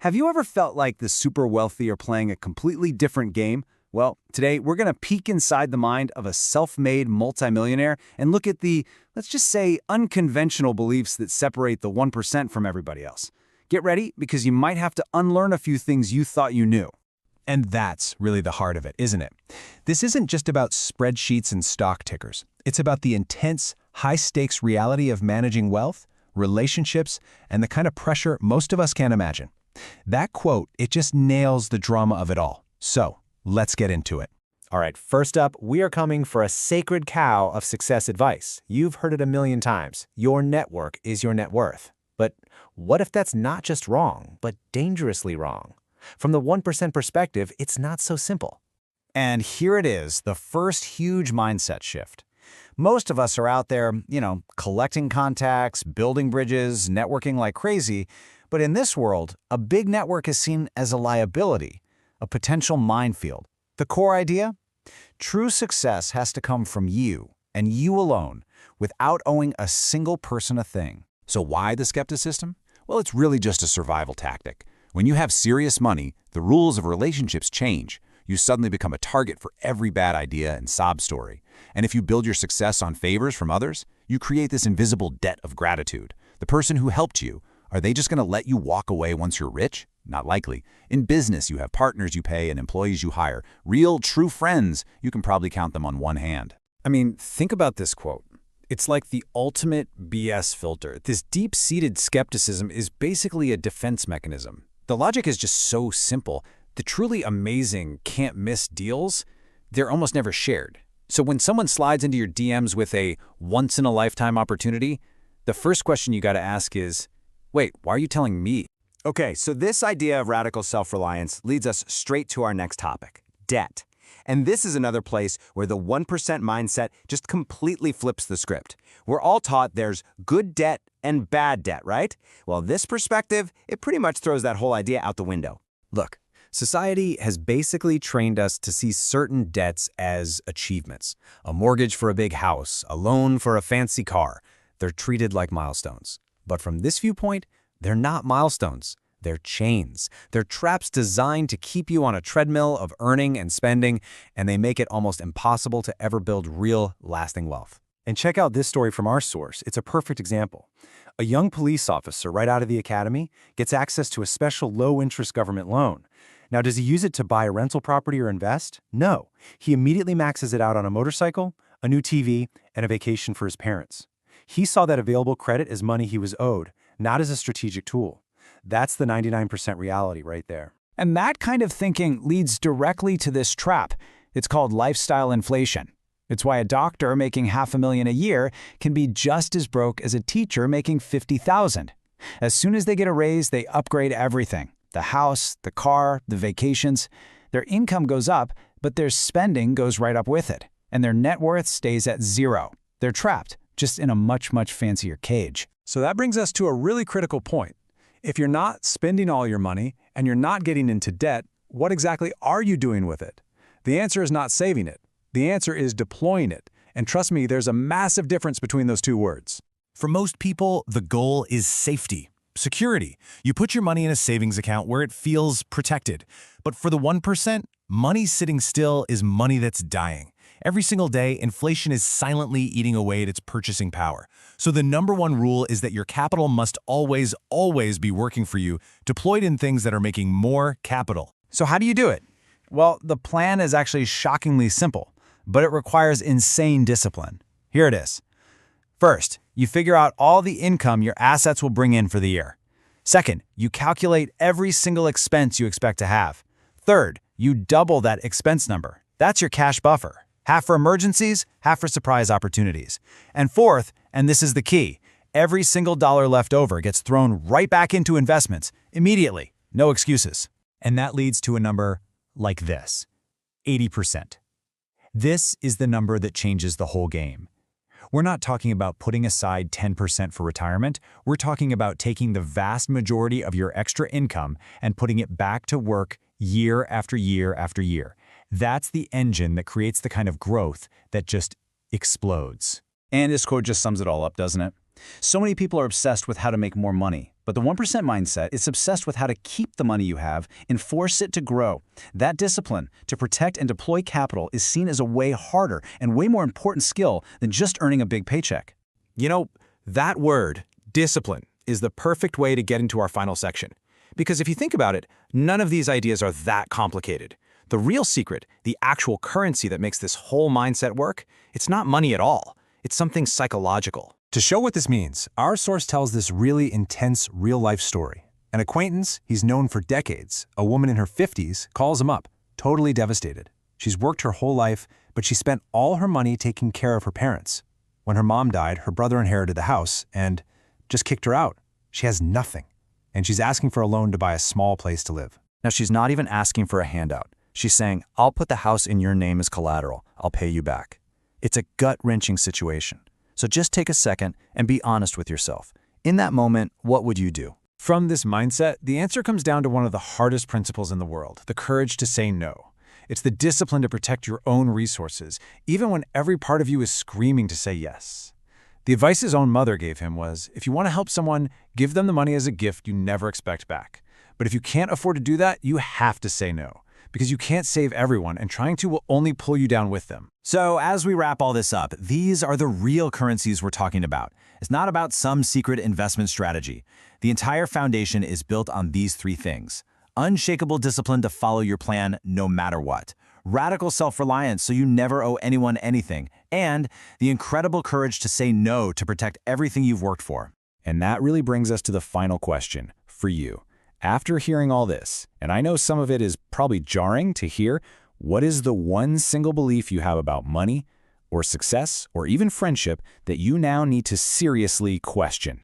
Have you ever felt like the super wealthy are playing a completely different game? Well, today we're going to peek inside the mind of a self-made multimillionaire and look at the, let's just say, unconventional beliefs that separate the 1% from everybody else. Get ready, because you might have to unlearn a few things you thought you knew. And that's really the heart of it, isn't it? This isn't just about spreadsheets and stock tickers. It's about the intense, high-stakes reality of managing wealth, relationships, and the kind of pressure most of us can't imagine. That quote, it just nails the drama of it all. So, let's get into it. All right, first up, we are coming for a sacred cow of success advice. You've heard it a million times. Your network is your net worth. But what if that's not just wrong, but dangerously wrong? From the 1% perspective, it's not so simple. And here it is, the first huge mindset shift. Most of us are out there, collecting contacts, building bridges, networking like crazy. But in this world, a big network is seen as a liability, a potential minefield. The core idea? True success has to come from you, and you alone, without owing a single person a thing. So why the skepticism? Well, it's really just a survival tactic. When you have serious money, the rules of relationships change. You suddenly become a target for every bad idea and sob story. And if you build your success on favors from others, you create this invisible debt of gratitude. The person who helped you, are they just going to let you walk away once you're rich? Not likely. In business, you have partners you pay and employees you hire. Real, true friends, you can probably count them on one hand. I mean, think about this quote. It's like the ultimate BS filter. This deep-seated skepticism is basically a defense mechanism. The logic is just so simple. The truly amazing can't-miss deals, they're almost never shared. So when someone slides into your DMs with a once-in-a-lifetime opportunity, the first question you got to ask is, wait, why are you telling me? Okay, so this idea of radical self-reliance leads us straight to our next topic, debt. And this is another place where the 1% mindset just completely flips the script. We're all taught there's good debt and bad debt, right? Well, this perspective, it pretty much throws that whole idea out the window. Look, society has basically trained us to see certain debts as achievements. A mortgage for a big house, a loan for a fancy car. They're treated like milestones. But from this viewpoint, they're not milestones. They're chains. They're traps designed to keep you on a treadmill of earning and spending, and they make it almost impossible to ever build real, lasting wealth. And check out this story from our source. It's a perfect example. A young police officer right out of the academy gets access to a special low-interest government loan. Now, does he use it to buy a rental property or invest? No. He immediately maxes it out on a motorcycle, a new TV, and a vacation for his parents. He saw that available credit as money he was owed, not as a strategic tool. That's the 99% reality right there. And that kind of thinking leads directly to this trap. It's called lifestyle inflation. It's why a doctor making $500,000 a year can be just as broke as a teacher making $50,000. As soon as they get a raise, they upgrade everything. The house, the car, the vacations. Their income goes up, but their spending goes right up with it. And their net worth stays at zero. They're trapped, just in a much, much fancier cage. So that brings us to a really critical point. If you're not spending all your money and you're not getting into debt, what exactly are you doing with it? The answer is not saving it. The answer is deploying it. And trust me, there's a massive difference between those two words. For most people, the goal is safety, security. You put your money in a savings account where it feels protected. But for the 1%, money sitting still is money that's dying. Every single day, inflation is silently eating away at its purchasing power. So the number one rule is that your capital must always, always be working for you, deployed in things that are making more capital. So how do you do it? Well, the plan is actually shockingly simple, but it requires insane discipline. Here it is. First, you figure out all the income your assets will bring in for the year. Second, you calculate every single expense you expect to have. Third, you double that expense number. That's your cash buffer. Half for emergencies, half for surprise opportunities. And fourth, and this is the key, every single dollar left over gets thrown right back into investments, immediately. No excuses. And that leads to a number like this, 80%. This is the number that changes the whole game. We're not talking about putting aside 10% for retirement. We're talking about taking the vast majority of your extra income and putting it back to work year after year after year. That's the engine that creates the kind of growth that just explodes. And this quote just sums it all up, doesn't it? So many people are obsessed with how to make more money, But the 1% mindset is obsessed with how to keep the money you have and force it to grow. That discipline to protect and deploy capital is seen as a way harder and way more important skill than just earning a big paycheck. You know, that word, discipline, is the perfect way to get into our final section. Because if you think about it, none of these ideas are that complicated. The real secret, the actual currency that makes this whole mindset work, it's not money at all. It's something psychological. To show what this means, our source tells this really intense real-life story. An acquaintance he's known for decades, a woman in her 50s, calls him up, totally devastated. She's worked her whole life, but she spent all her money taking care of her parents. When her mom died, her brother inherited the house and just kicked her out. She has nothing, and she's asking for a loan to buy a small place to live. Now, she's not even asking for a handout. She's saying, I'll put the house in your name as collateral. I'll pay you back. It's a gut-wrenching situation. So just take a second and be honest with yourself. In that moment, what would you do? From this mindset, the answer comes down to one of the hardest principles in the world, the courage to say no. It's the discipline to protect your own resources, even when every part of you is screaming to say yes. The advice his own mother gave him was, if you want to help someone, give them the money as a gift you never expect back. But if you can't afford to do that, you have to say no, because you can't save everyone, and trying to will only pull you down with them. So as we wrap all this up, these are the real currencies we're talking about. It's not about some secret investment strategy. The entire foundation is built on these three things: unshakable discipline to follow your plan no matter what, radical self-reliance so you never owe anyone anything, and the incredible courage to say no to protect everything you've worked for. And that really brings us to the final question for you. After hearing all this, and I know some of it is probably jarring to hear, what is the one single belief you have about money, or success, or even friendship that you now need to seriously question?